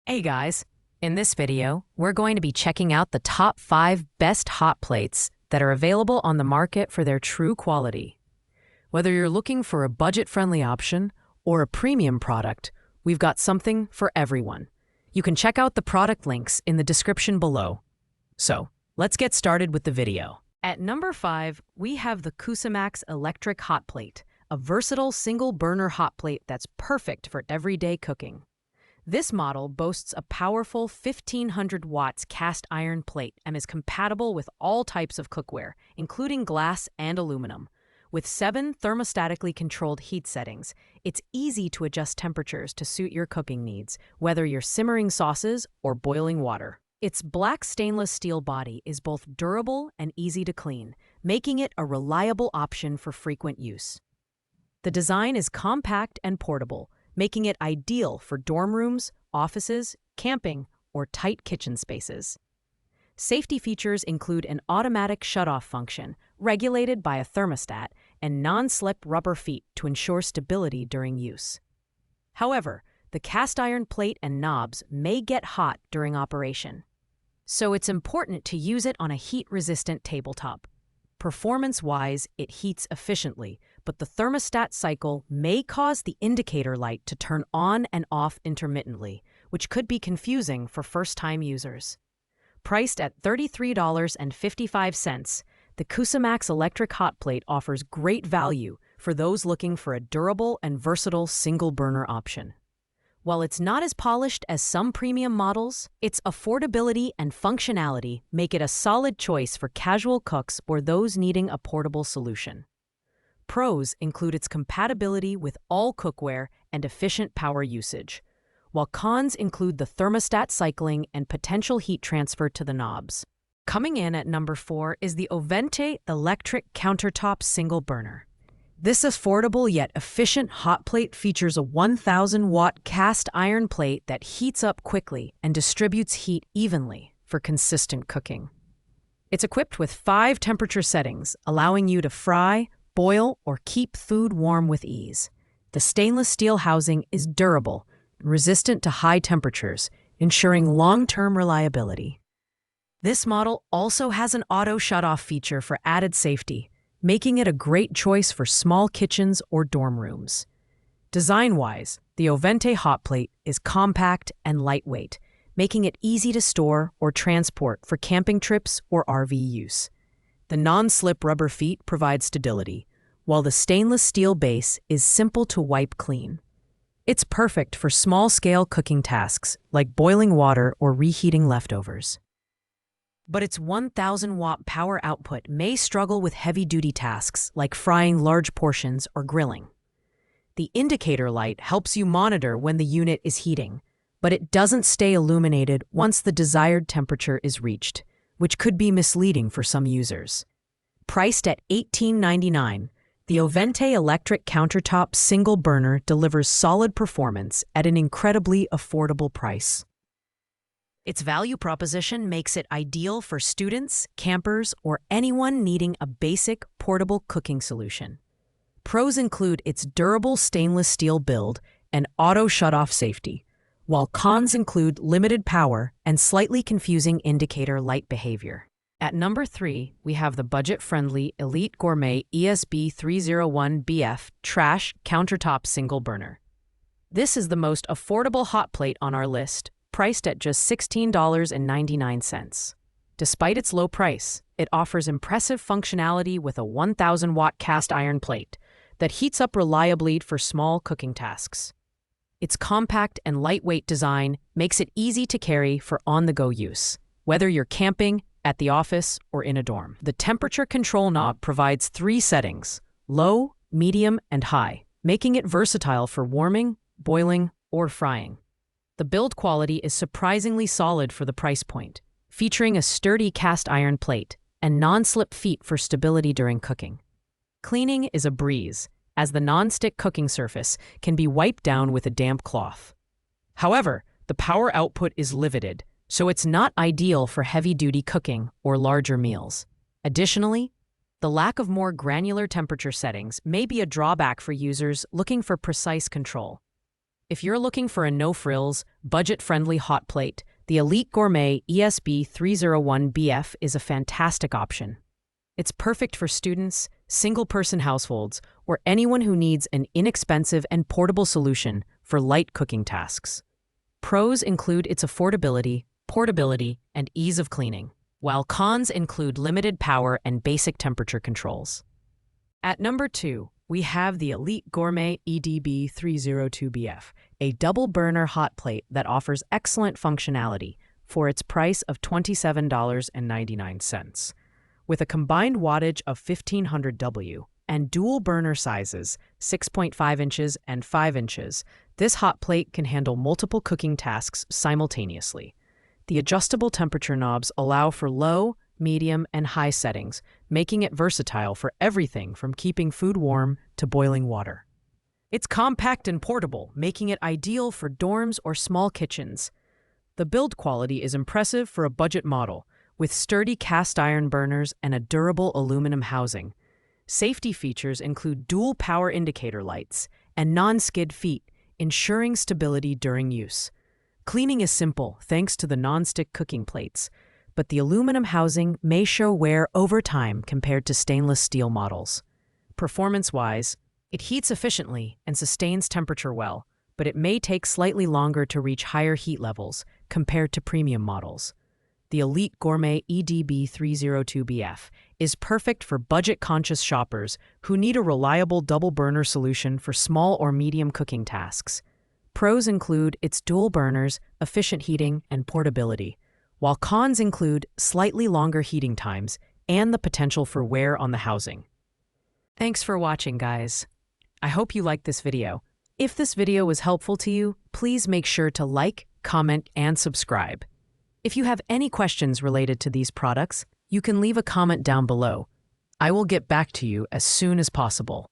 Hey guys, in this video, we're going to be checking out the top 5 best hot plates that are available on the market for their true quality. Whether you're looking for a budget-friendly option or a premium product, we've got something for everyone. You can check out the product links in the description below. So, let's get started with the video. At number 5, we have the Cusimax electric hot plate, a versatile single-burner hot plate that's perfect for everyday cooking. This model boasts a powerful 1500 watts cast iron plate and is compatible with all types of cookware, including glass and aluminum. With 7 thermostatically controlled heat settings, it's easy to adjust temperatures to suit your cooking needs, whether you're simmering sauces or boiling water. Its black stainless steel body is both durable and easy to clean, making it a reliable option for frequent use. The design is compact and portable, making it ideal for dorm rooms, offices, camping, or tight kitchen spaces. Safety features include an automatic shutoff function, regulated by a thermostat, and non-slip rubber feet to ensure stability during use. However, the cast iron plate and knobs may get hot during operation, so it's important to use it on a heat-resistant tabletop. Performance-wise, it heats efficiently, but the thermostat cycle may cause the indicator light to turn on and off intermittently, which could be confusing for first-time users. Priced at $33.55, the Cusimax electric hot plate offers great value for those looking for a durable and versatile single-burner option. While it's not as polished as some premium models, its affordability and functionality make it a solid choice for casual cooks or those needing a portable solution. Pros include its compatibility with all cookware and efficient power usage, while cons include the thermostat cycling and potential heat transfer to the knobs. Coming in at number 4 is the Ovente electric countertop single burner. This affordable yet efficient hot plate features a 1,000-watt cast iron plate that heats up quickly and distributes heat evenly for consistent cooking. It's equipped with 5 temperature settings, allowing you to fry, boil, or keep food warm with ease. The stainless steel housing is durable, resistant to high temperatures, ensuring long-term reliability. This model also has an auto shutoff feature for added safety, making it a great choice for small kitchens or dorm rooms. Design-wise, the Ovente hot plate is compact and lightweight, making it easy to store or transport for camping trips or RV use. The non-slip rubber feet provide stability, while the stainless steel base is simple to wipe clean. It's perfect for small-scale cooking tasks like boiling water or reheating leftovers. But its 1,000-watt power output may struggle with heavy-duty tasks like frying large portions or grilling. The indicator light helps you monitor when the unit is heating, but it doesn't stay illuminated once the desired temperature is reached, which could be misleading for some users. Priced at $18.99, the Ovente electric countertop single burner delivers solid performance at an incredibly affordable price. Its value proposition makes it ideal for students, campers, or anyone needing a basic, portable cooking solution. Pros include its durable stainless steel build and auto shutoff safety, while cons include limited power and slightly confusing indicator light behavior. At number 3, we have the budget-friendly Elite Gourmet ESB 301BF Trash Countertop Single Burner. This is the most affordable hot plate on our list, priced at just $16.99. Despite its low price, it offers impressive functionality with a 1,000-watt cast iron plate that heats up reliably for small cooking tasks. Its compact and lightweight design makes it easy to carry for on-the-go use, whether you're camping, at the office, or in a dorm. The temperature control knob provides 3 settings: low, medium, and high, making it versatile for warming, boiling, or frying. The build quality is surprisingly solid for the price point, featuring a sturdy cast iron plate and non-slip feet for stability during cooking. Cleaning is a breeze, as the non-stick cooking surface can be wiped down with a damp cloth. However, the power output is limited, so it's not ideal for heavy-duty cooking or larger meals. Additionally, the lack of more granular temperature settings may be a drawback for users looking for precise control. If you're looking for a no-frills, budget-friendly hot plate, the Elite Gourmet ESB 301BF is a fantastic option. It's perfect for students, single-person households, or anyone who needs an inexpensive and portable solution for light cooking tasks. Pros include its affordability, portability, and ease of cleaning, while cons include limited power and basic temperature controls. At number 2, we have the Elite Gourmet EDB 302BF, a double-burner hot plate that offers excellent functionality for its price of $27.99. With a combined wattage of 1500 W and dual burner sizes, 6.5 inches and 5 inches, this hot plate can handle multiple cooking tasks simultaneously. The adjustable temperature knobs allow for low, medium, and high settings, making it versatile for everything from keeping food warm to boiling water. It's compact and portable, making it ideal for dorms or small kitchens. The build quality is impressive for a budget model, with sturdy cast iron burners and a durable aluminum housing. Safety features include dual power indicator lights and non-skid feet, ensuring stability during use. Cleaning is simple thanks to the non-stick cooking plates, but the aluminum housing may show wear over time compared to stainless steel models. Performance-wise, it heats efficiently and sustains temperature well, but it may take slightly longer to reach higher heat levels compared to premium models. The Elite Gourmet EDB 302BF is perfect for budget-conscious shoppers who need a reliable double-burner solution for small or medium cooking tasks. Pros include its dual burners, efficient heating, and portability, while cons include slightly longer heating times and the potential for wear on the housing. Thanks for watching, guys. I hope you liked this video. If this video was helpful to you, please make sure to like, comment, and subscribe. If you have any questions related to these products, you can leave a comment down below. I will get back to you as soon as possible.